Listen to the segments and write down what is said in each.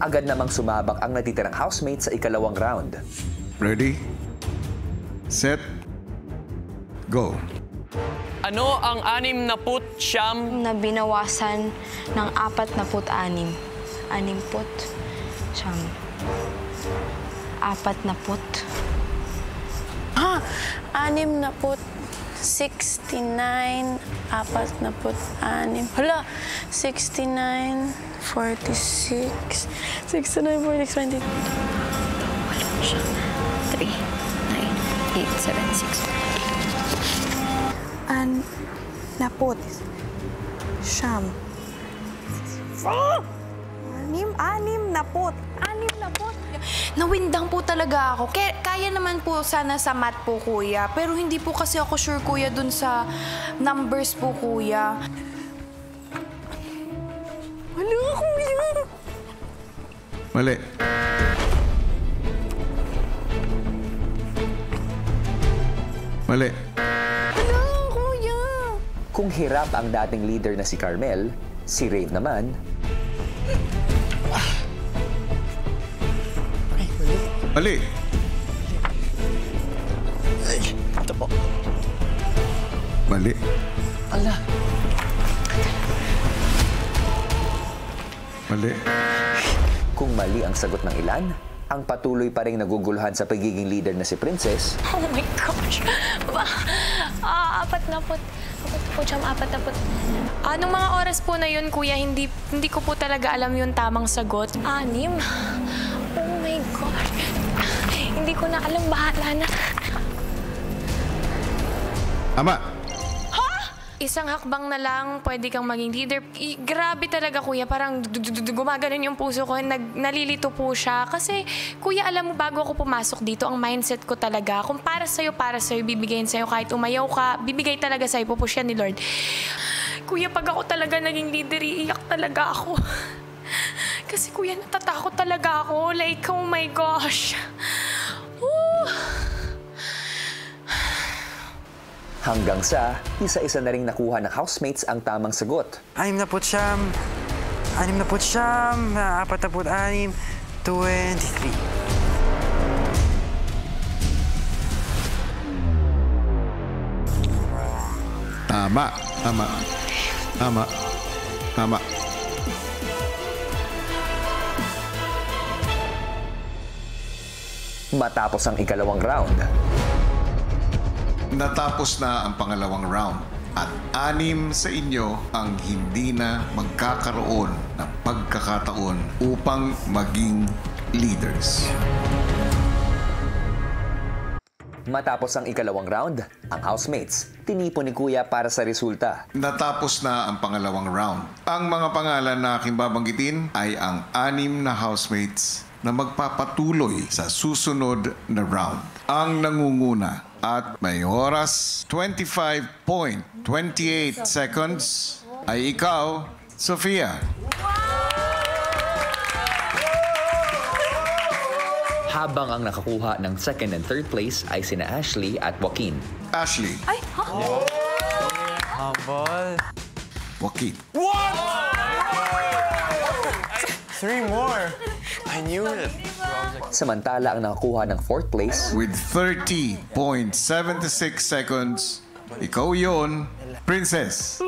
Agad namang sumabak ang natitirang housemate sa ikalawang round. Ready? Set. Go. Ano ang 69 Na binawasan ng 46. 60. 40. Ah, 69, 46. Hala, 69, 46, 69, 46, 20. 3, 9, 8, 7, 6. Napot. Siyam. Anim napot. Nawindang po talaga ako. Kaya naman po sana sa math po, kuya. Pero hindi po kasi ako sure, kuya, dun sa numbers po, kuya. Wala, kuya. Mali. Mali. Wala, kuya. Kung hirap ang dating leader na si Carmel, si Rave naman, Mali. Ito po. Mali. Ala. Mali. kung mali ang sagot ng ilan, ang patuloy pa rin naguguluhan sa pagiging leader na si Princess, Oh my gosh. Apat na po. Anong mga oras po na yun, kuya, hindi ko po talaga alam yung tamang sagot. 6. Oh my gosh. Hindi ko na alam, bahala na. Ama. Isang hakbang na lang, pwede kang maging leader. Grabe talaga, kuya. Parang gumaganon yung puso ko. Nalilito po siya. Kasi, kuya, alam mo, bago ako pumasok dito, ang mindset ko talaga, kung para sa'yo, bibigayin sa'yo. Kahit umayaw ka, bibigay talaga sa'yo. Pupusyan ni Lord. Kuya, pag ako talaga naging leader, iiyak talaga ako. Kasi, kuya, natatakot talaga ako. Like, oh my gosh. hanggang sa isa-isa na ring nakuha ng housemates ang tamang sagot. 69, 46, 46, 23. Tama. Matapos ang ikalawang round, Natapos na ang pangalawang round at 6 sa inyo ang hindi na magkakaroon ng pagkakataon upang maging leaders. matapos ang ikalawang round, ang housemates tinipon ni Kuya para sa resulta. Natapos na ang pangalawang round. Ang mga pangalan na aking babanggitin ay ang 6 na housemates na magpapatuloy sa susunod na round. Ang nangunguna at may oras 25.28 seconds ay ikaw, Sofia. Habang ang nakakuha ng second and third place ay sina Ashley at Joaquin. Ashley. Ay, ha? Habol. Joaquin. What? 3 more. I knew it. Samantala ang nakakuha ng fourth place With 30.76 seconds, ikaw yon, Princess.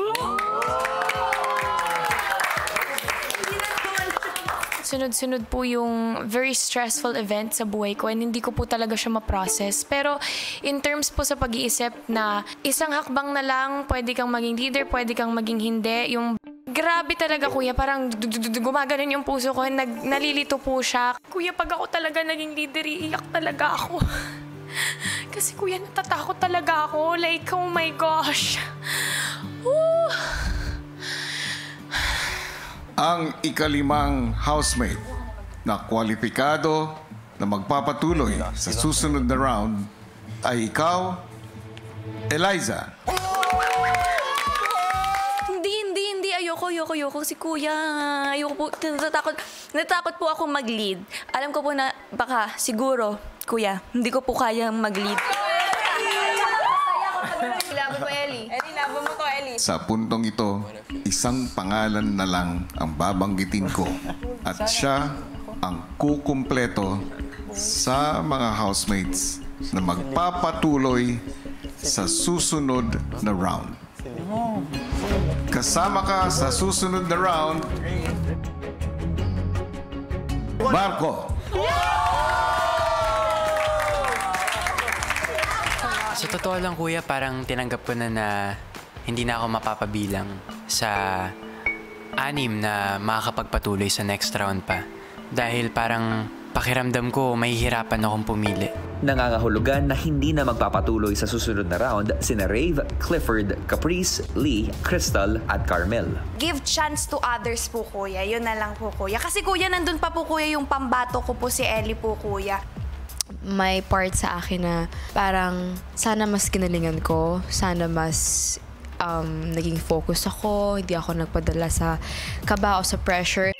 Sunod-sunod po yung very stressful event sa buhay ko and hindi ko po talaga siya ma-process. Pero in terms po sa pag-iisip na isang hakbang na lang, pwede kang maging leader, pwede kang maging hindi. Yung grabe talaga, kuya, parang gumaganon yung puso ko, nalilito po siya. Kuya, pag ako talaga naging leader, iiyak talaga ako. Kasi kuya, natatakot talaga ako. Like, oh my gosh. Woo! Ang ikalimang housemate na kwalipikado na magpapatuloy sa susunod na round ay ikaw, Eliza. Hindi. Ayoko. Si kuya. Ayoko po. Natatakot po ako mag-lead. Alam ko po na baka, siguro, kuya, hindi ko po kayang mag-lead. Laban mo, Ellie. Laban mo to, Ellie. Sa puntong ito, isang pangalan na lang ang babanggitin ko. At siya ang kukumpleto sa mga housemates na magpapatuloy sa susunod na round. Kasama ka sa susunod na round, Marco. Sa totoo lang, kuya, parang tinanggap ko na hindi na ako mapapabilang sa 6 na makakapagpatuloy sa next round pa. Dahil parang pakiramdam ko mahihirapan akong pumili. Nangangahulugan na hindi na magpapatuloy sa susunod na round sina Rave, Clifford, Caprice, Lee, Crystal at Carmel. Give chance to others po, kuya. Yun na lang po, kuya. Kasi kuya, nandun pa po, kuya, yung pambato ko po si Ellie po, kuya. May part sa akin na parang sana mas kinalingan ko, sana mas naging focus ako, hindi ako nagpadala sa kaba o sa pressure.